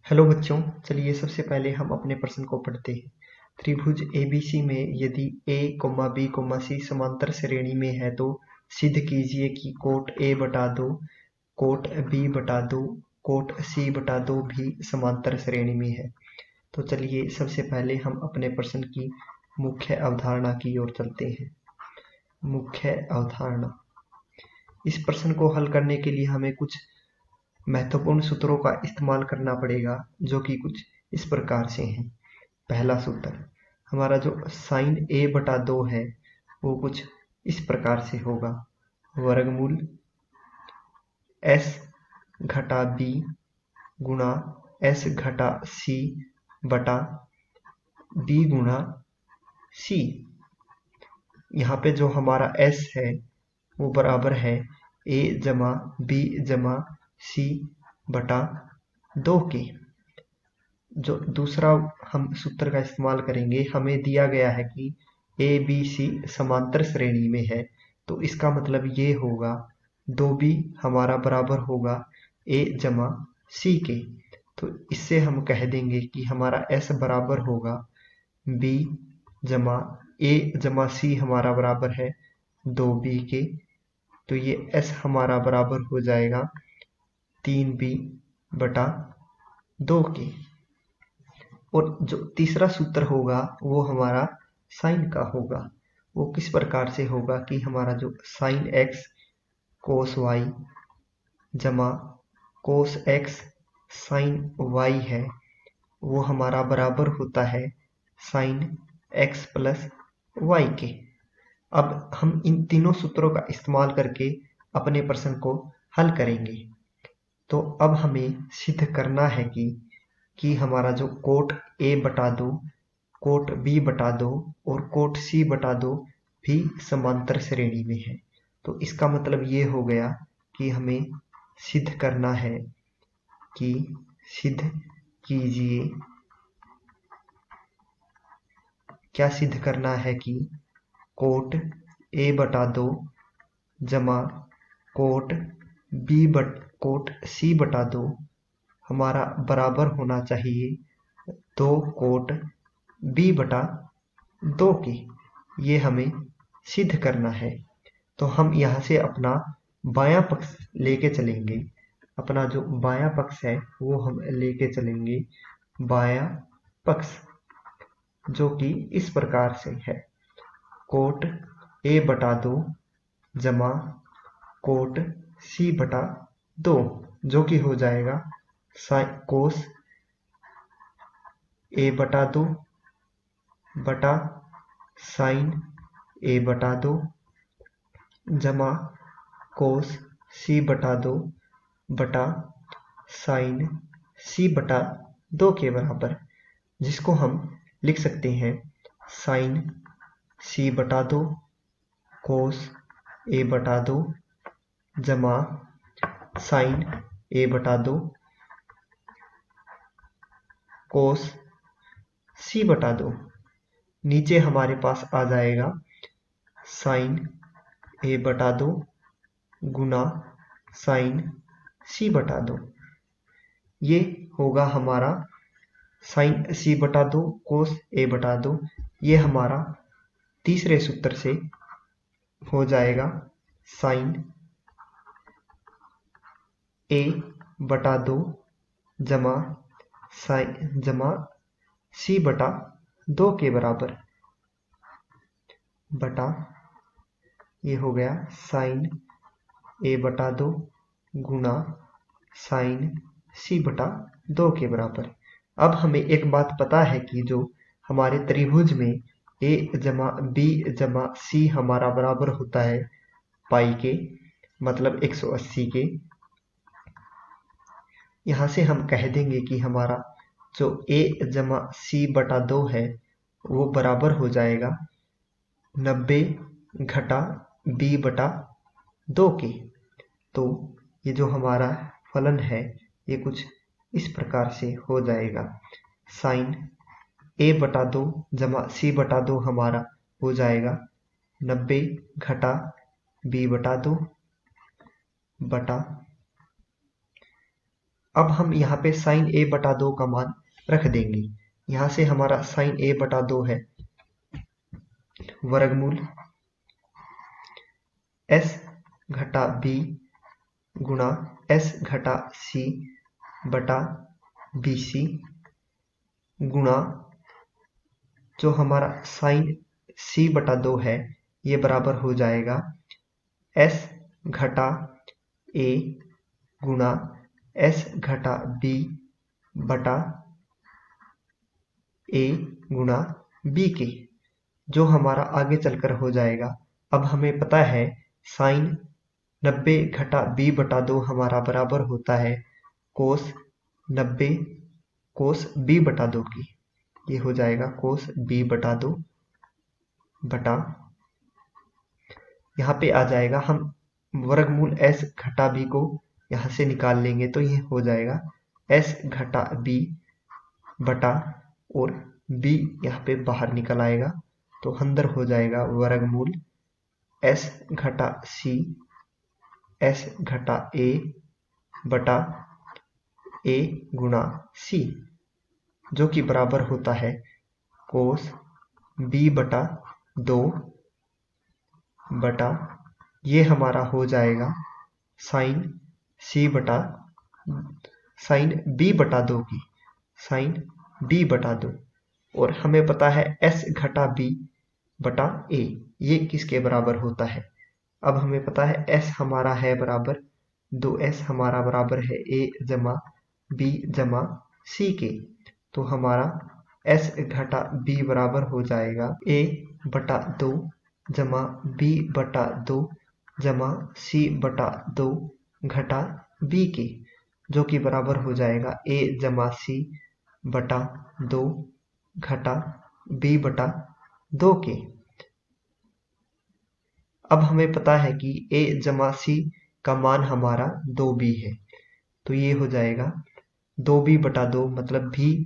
Hello बच्चों, चलिए सबसे पहले हम अपने प्रश्न को पढ़ते हैं। त्रिभुज एबीसी में यदि a, b, c समांतर श्रेणी में है तो सिद्ध कीजिए कि कोट a बटा दो, कोट b बटा दो, कोट c बटा दो भी समांतर श्रेणी में है। तो चलिए सबसे पहले हम अपने प्रश्न की मुख्य अवधारणा की ओर चलते हैं। मुख्य अवधारणा। इस प्रश्न को हल करने के लिए हमें कुछ महत्वपूर्ण सूत्रों का इस्तेमाल करना पड़ेगा, जो कि कुछ इस प्रकार से हैं। पहला सूत्र, हमारा जो साइन a बटा 2 है वो कुछ इस प्रकार से होगा, वर्गमूल s घटा b गुणा s घटा c बटा b गुणा c। यहाँ पे जो हमारा s है वो बराबर है a जमा b जमा c बटा 2 के। जो दूसरा हम सूत्र का इस्तेमाल करेंगे, हमें दिया गया है कि ए बी सी समांतर श्रेणी में है, तो इसका मतलब ये होगा 2b हमारा बराबर होगा a जमा c के। तो इससे हम कह देंगे कि हमारा s बराबर होगा b जमा a जमा c हमारा बराबर है 2b के। तो ये s हमारा बराबर हो जाएगा 3b बटा 2 के। और जो तीसरा सूत्र होगा वो हमारा साइन का होगा। वो किस प्रकार से होगा कि हमारा जो साइन एक्स कोस वाई जमा कोस एक्स साइन वाई है वो हमारा बराबर होता है साइन एक्स प्लस वाई के। अब हम इन तीनों सूत्रों का इस्तेमाल करके अपने प्रश्न को हल करेंगे। तो अब हमें सिद्ध करना है कि हमारा जो कोट a बटा 2, कोट b बटा 2 और कोट c बटा 2 भी समांतर श्रेणी में है। तो इसका मतलब ये हो गया कि हमें सिद्ध करना है कि सिद्ध कीजिए, क्या सिद्ध करना है कि कोट a बटा 2 जमा कोट कोट c बटा 2 हमारा बराबर होना चाहिए 2 कोट b बटा 2 के। ये हमें सिद्ध करना है। तो हम यहाँ से अपना बायां पक्ष लेके चलेंगे। अपना जो बायां पक्ष है वो हम लेके चलेंगे बायां पक्ष, जो कि इस प्रकार से है कोट a बटा 2 जमा कोट c बटा 2, जो कि हो जाएगा कोस a बटा 2 बटा साइन a बटा 2 जमा कोस c बटा 2 बटा साइन c बटा 2 के बराबर, जिसको हम लिख सकते हैं साइन c बटा 2 कोस a बटा 2 जमा साइन a बटा 2 कोस c बटा 2। नीचे हमारे पास आ जाएगा साइन a बटा 2 गुना साइन c बटा 2। ये होगा हमारा साइन c बटा 2 कोस a बटा 2। ये हमारा तीसरे सूत्र से हो जाएगा साइन a बटा 2 जमा साइन जमा c बटा 2 के बराबर बटा, ये हो गया साइन a बटा 2 गुना साइन c बटा 2 के बराबर। अब हमें एक बात पता है कि जो हमारे त्रिभुज में a जमा b जमा c हमारा बराबर होता है पाई के, मतलब 180 के। यहाँ से हम कह देंगे कि हमारा जो a जमा c बटा 2 है वो बराबर हो जाएगा 90 घटा b बटा 2 के। तो ये जो हमारा फलन है ये कुछ इस प्रकार से हो जाएगा साइन a बटा 2 जमा c बटा 2 हमारा हो जाएगा 90 घटा b बटा 2 बटा अब हम यहाँ पे साइन a बटा 2 का मान रख देंगे। यहाँ से हमारा साइन a बटा 2 है वर्गमूल s घटा b गुणा s घटा c बटा bc गुणा जो हमारा साइन c बटा 2 है ये बराबर हो जाएगा s घटा a गुणा s घटा b बटा a गुणा b के, जो हमारा आगे चलकर हो जाएगा। अब हमें पता है साइन 90 घटा b बटा 2 हमारा बराबर होता है कोस 90 कोस b बटा 2 की। ये हो जाएगा कोस b बटा 2 बटा, यहाँ पे आ जाएगा, हम वर्गमूल s घटा b को यहाँ से निकाल लेंगे तो ये हो जाएगा s घटा b बटा, और b यहाँ पे बाहर निकल आएगा तो अंदर हो जाएगा वर्गमूल s घटा c s घटा a बटा a गुणा c, जो कि बराबर होता है कोस b बटा 2 बटा, ये हमारा हो जाएगा साइन c बटा साइन b बटा 2 की, साइन b बटा 2, और हमें पता है s घटा b बटा a ये किसके बराबर होता है। अब हमें पता है s हमारा है बराबर 2s हमारा बराबर है a जमा b जमा c के, तो हमारा s घटा b बराबर हो जाएगा a बटा 2 जमा b बटा 2 जमा c बटा 2 घटा b के, जो कि बराबर हो जाएगा a जमा c बटा 2 घटा b बटा 2 के। अब हमें पता है कि a जमा c का मान हमारा 2b है, तो ये हो जाएगा 2b बटा 2 मतलब b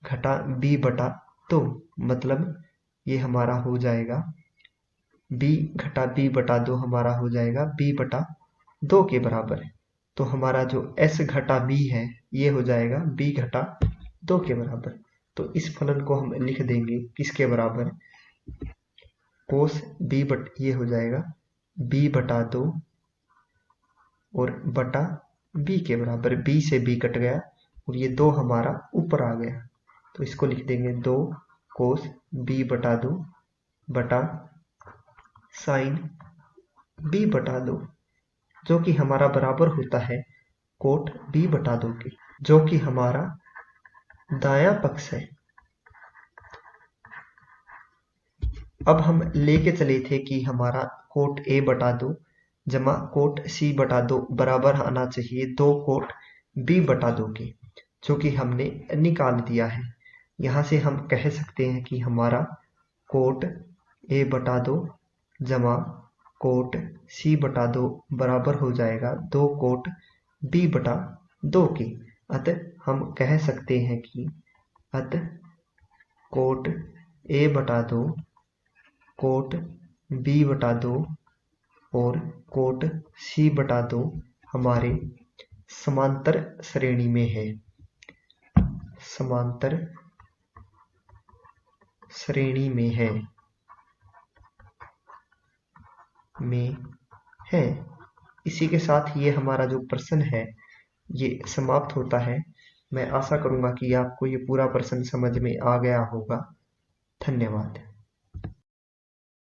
घटा b बटा 2, मतलब ये हमारा हो जाएगा b घटा b बटा 2 हमारा हो जाएगा b बटा 2 के बराबर है। तो हमारा जो s घटा b है ये हो जाएगा b घटा 2 के बराबर। तो इस फलन को हम लिख देंगे किसके बराबर, कोस b बट, ये हो जाएगा b बटा 2 और बटा b के बराबर, b से b कट गया और ये 2 हमारा ऊपर आ गया, तो इसको लिख देंगे 2 कोस b बटा 2 बटा साइन b बटा 2, जो कि हमारा बराबर होता है कोट b बटा 2 के, जो कि हमारा दायां पक्ष है। अब हम लेके चले थे कि हमारा कोट a बटा 2 जमा कोट c बटा 2 बराबर आना चाहिए 2 कोट b बटा 2 के, जो कि हमने निकाल दिया है। यहाँ से हम कह सकते हैं कि हमारा कोट a बटा 2 जमा कोट c बटा 2 बराबर हो जाएगा 2 कोट b बटा 2 के। अतः हम कह सकते हैं कि अतः कोट a बटा 2 कोट b बटा 2 और कोट c बटा 2 हमारे समांतर श्रेणी में है, समांतर श्रेणी में है। इसी के साथ ये हमारा जो प्रश्न है ये समाप्त होता है। मैं आशा करूंगा कि आपको ये पूरा प्रश्न समझ में आ गया होगा। धन्यवाद।